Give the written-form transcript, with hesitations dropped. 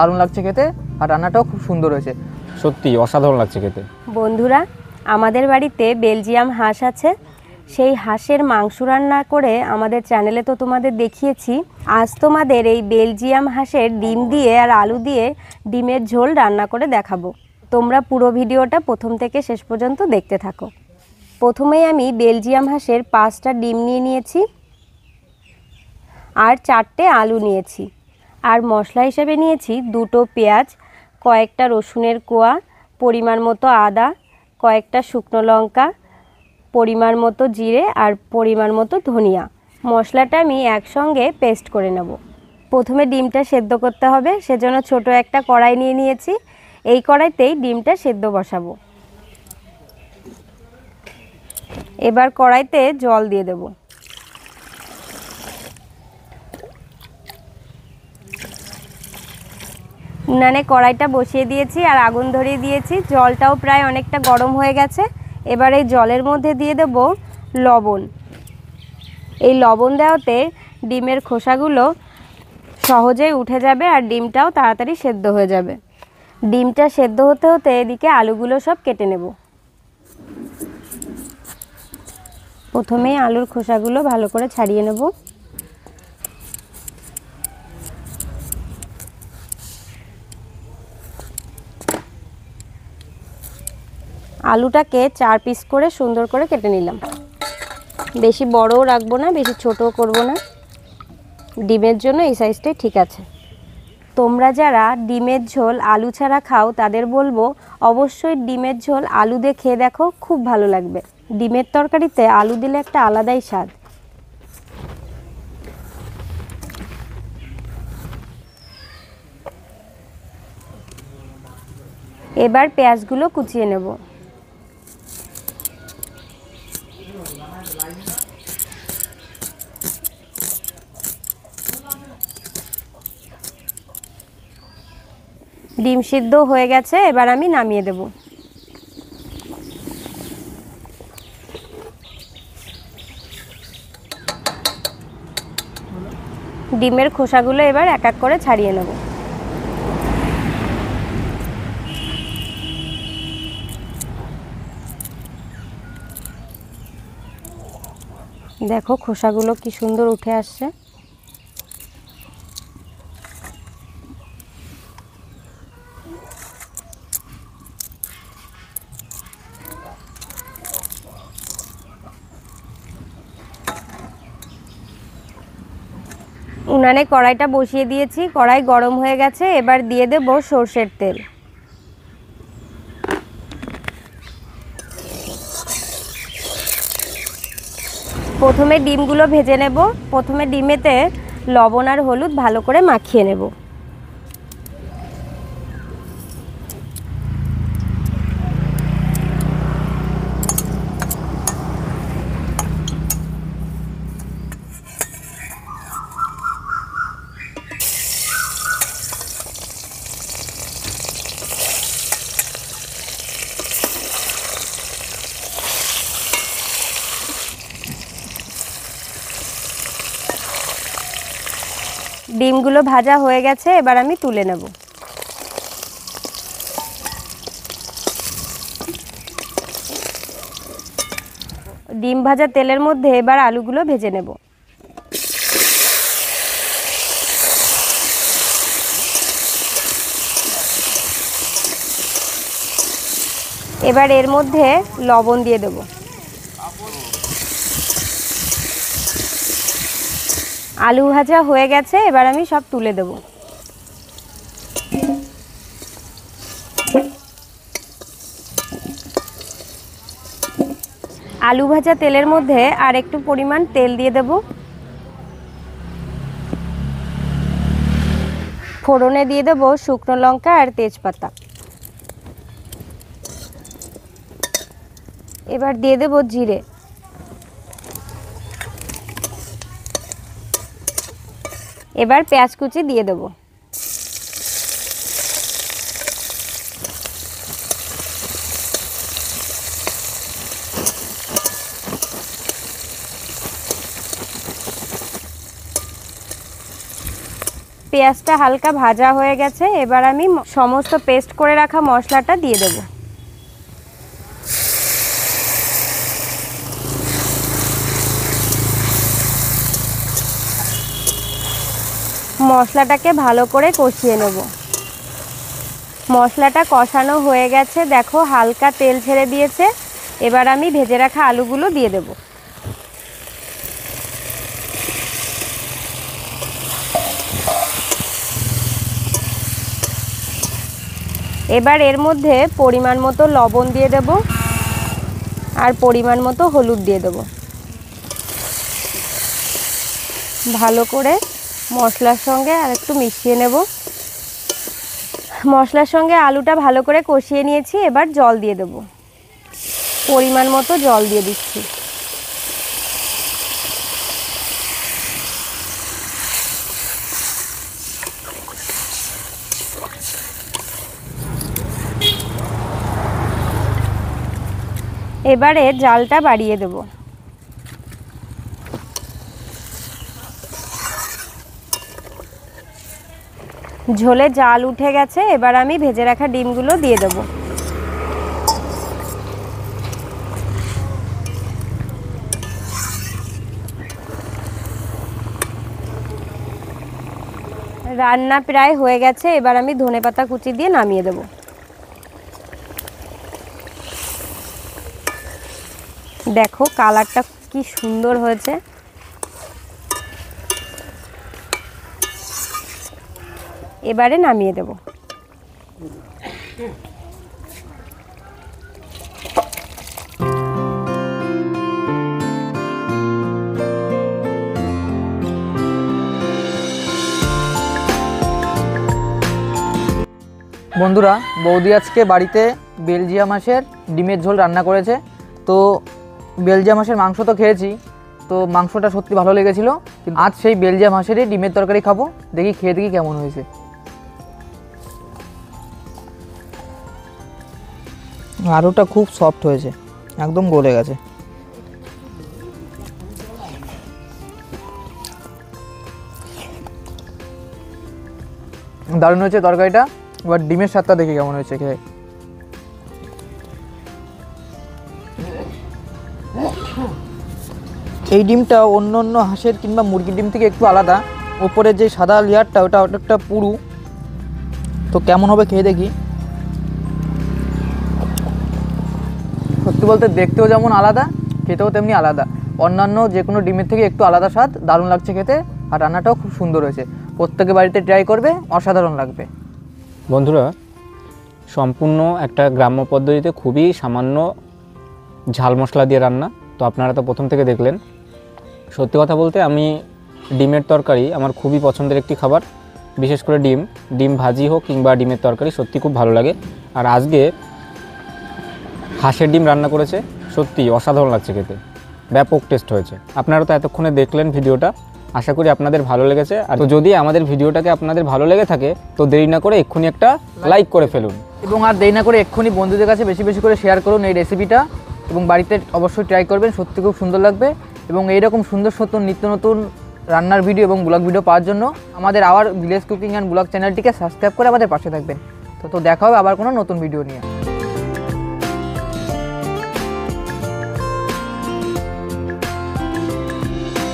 দারুণ লাগছে খেতে, আর রান্নাটাও খুব সুন্দর হয়েছে। সত্যি অসাধারণ লাগছে খেতে। বন্ধুরা, আমাদের বাড়িতে বেলজিয়াম হাঁস আছে। সেই হাঁসের মাংস রান্না করে আমাদের চ্যানেলে তো তোমাদের দেখিয়েছি। আজ তোমাদের এই বেলজিয়াম হাঁসের ডিম দিয়ে আর আলু দিয়ে ডিমের ঝোল রান্না করে দেখাবো। তোমরা পুরো ভিডিওটা প্রথম থেকে শেষ পর্যন্ত দেখতে থাকো। প্রথমেই আমি বেলজিয়াম হাঁসের 5টা ডিম নিয়ে নিয়েছি আর 4টে আলু নিয়েছি। আর মশলা হিসেবে নিয়েছি 2টো পেঁয়াজ, কয়েকটা রসুনের কোয়া, পরিমাণ মতো আদা, কয়েকটা শুকনো লঙ্কা, পরিমাণ মতো জিরে আর পরিমাণ মতো ধনিয়া। মশলাটা আমি একসঙ্গে পেস্ট করে নেব। প্রথমে ডিমটা সেদ্ধ করতে হবে, সেজন্য ছোট একটা কড়াই নিয়ে নিয়েছি। এই কড়াইতেই ডিমটা সেদ্ধ বসাবো। এবার কড়াইতে জল দিয়ে দেব। উনানে কড়াইটা বসিয়ে দিয়েছি আর আগুন ধরিয়ে দিয়েছি। জলটাও প্রায় অনেকটা গরম হয়ে গেছে। এবার এই জলের মধ্যে দিয়ে দেব লবণ। এই লবণ দেওয়াতে ডিমের খোসাগুলো সহজেই উঠে যাবে আর ডিমটাও তাড়াতাড়ি সেদ্ধ হয়ে যাবে। ডিমটা সেদ্ধ হতে হতে এদিকে আলুগুলো সব কেটে নেব। প্রথমেই আলুর খোসাগুলো ভালো করে ছাড়িয়ে নেব। আলুটাকে 4 পিস করে সুন্দর করে কেটে নিলাম। বেশি বড়ও রাখবো না, বেশি ছোটও করব না। ডিমের জন্য এই সাইজটাই ঠিক আছে। তোমরা যারা ডিমের ঝোল আলু ছাড়া খাও তাদের বলবো অবশ্যই ডিমের ঝোল আলু দিয়ে খেয়ে দেখো, খুব ভালো লাগবে। ডিমের তরকারিতে আলু দিলে একটা আলাদাই স্বাদ। এবার পেঁয়াজগুলো কুচিয়ে নেব। ডিম সিদ্ধ হয়ে গেছে, এবার আমি নামিয়ে দেব। ডিমের খোসাগুলো এবার এক এক করে ছাড়িয়ে নেব। দেখো খোসাগুলো কি সুন্দর উঠে আসছে। উনানে কড়াইটা বসিয়ে দিয়েছি, কড়াই গরম হয়ে গেছে। এবার দিয়ে দেব সরষের তেল। প্রথমে ডিমগুলো ভেজে নেব। প্রথমে ডিমেতে লবণ আর হলুদ ভালো করে মাখিয়ে নেব। ডিমগুলো ভাজা হয়ে গেছে, এবার আমি তুলে নেব। ডিম ভাজা তেলের মধ্যে এবার আলুগুলো ভেজে নেব। এবার এর মধ্যে লবণ দিয়ে দেব। আলু ভাজা হয়ে গেছে, এবার আমি সব তুলে দেব। আলু ভাজা তেলের মধ্যে আর একটু পরিমাণ তেল দিয়ে দেব। ফোড়নে দিয়ে দেব শুকনো লঙ্কা আর তেজপাতা। এবার দিয়ে দেব জিরে। এবার পেঁয়াজ কুচি দিয়ে দেব। পেঁয়াজটা হালকা ভাজা হয়ে গেছে, এবার আমি সমস্ত পেস্ট করে রাখা মশলাটা দিয়ে দেব। মশলাটাকে ভালো করে কষিয়ে নেব। মশলাটা কষানো হয়ে গেছে, দেখো হালকা তেল ছেড়ে দিয়েছে। এবার আমি ভেজে রাখা আলুগুলো দিয়ে দেব। এবার এর মধ্যে পরিমাণ মতো লবণ দিয়ে দেব আর পরিমাণ মতো হলুদ দিয়ে দেব। ভালো করে মশলার সঙ্গে আর একটু মিশিয়ে নেব। মশলার সঙ্গে আলুটা ভালো করে কষিয়ে নিয়েছি, এবার জল দিয়ে দেব। পরিমাণ মতো জল দিয়ে দিচ্ছি। এবারে জালটা বাড়িয়ে দেব। ঝোলে জাল উঠে গেছে, এবার আমি ভেজে রাখা ডিমগুলো দিয়ে দেব। রান্না প্রায় হয়ে গেছে, এবার আমি ধনেপাতা কুচি দিয়ে নামিয়ে দেব। দেখো কালারটা কি সুন্দর হয়েছে। এবারে নামিয়ে দেব। বন্ধুরা, বৌদি আজকে বাড়িতে বেলজিয়াম হাঁসের ডিমের ঝোল রান্না করেছে। তো বেলজিয়াম হাঁসের মাংস তো খেয়েছি, তো মাংসটা সত্যি ভালো লেগেছিলো। কিন্তু আজ সেই বেলজিয়াম হাঁসেরই ডিমের তরকারি খাবো। দেখি খেয়ে দেখি কেমন হয়েছে। আলুটা খুব সফট হয়েছে, একদম গলে গেছে। দারুণ হয়েছে তরকারিটা। এবার ডিমের স্বাদটা দেখি কেমন হয়েছে খেয়ে। এই ডিমটা অন্য অন্য হাঁসের কিংবা মুরগির ডিম থেকে একটু আলাদা। ওপরের যে সাদা লেয়ারটা ওটা একটা পুরু। তো কেমন হবে খেয়ে দেখি। সত্যি বলতে দেখতেও যেমন আলাদা, খেতেও তেমনি আলাদা। অন্যান্য যে কোনো ডিমের থেকে একটু আলাদা স্বাদ, দারুণ লাগছে খেতে। আর রান্নাটাও খুব সুন্দর হয়েছে। প্রত্যেকে বাড়িতে ট্রাই করবে, অসাধারণ লাগবে। বন্ধুরা, সম্পূর্ণ একটা গ্রাম্য পদ্ধতিতে খুবই সামান্য ঝাল মশলা দিয়ে রান্না। তো আপনারা তো প্রথম থেকে দেখলেন। সত্যি কথা বলতে আমি ডিমের তরকারি আমার খুবই পছন্দের একটি খাবার। বিশেষ করে ডিম ভাজি হোক কিংবা ডিমের তরকারি সত্যি খুব ভালো লাগে। আর আজকে হাঁসের ডিম রান্না করেছে, সত্যি অসাধারণ লাগছে খেতে, ব্যাপক টেস্ট হয়েছে। আপনারা তো এতক্ষণে দেখলেন ভিডিওটা, আশা করি আপনাদের ভালো লেগেছে। আর যদি আমাদের ভিডিওটাকে আপনাদের ভালো লেগে থাকে তো দেরি না করে এক্ষুনি একটা লাইক করে ফেলুন, এবং আর দেরি না করে এক্ষুনি বন্ধুদের কাছে বেশি বেশি করে শেয়ার করুন এই রেসিপিটা, এবং বাড়িতে অবশ্যই ট্রাই করবেন। সত্যি খুব সুন্দর লাগবে। এবং এইরকম সুন্দর সুন্দর নিত্য নতুন রান্নার ভিডিও এবং ব্লগ ভিডিও পাওয়ার জন্য আমাদের our village cooking and blog চ্যানেলটিকে সাবস্ক্রাইব করে আমাদের পাশে থাকবেন। তো দেখা হবে আবার কোনো নতুন ভিডিও নিয়ে।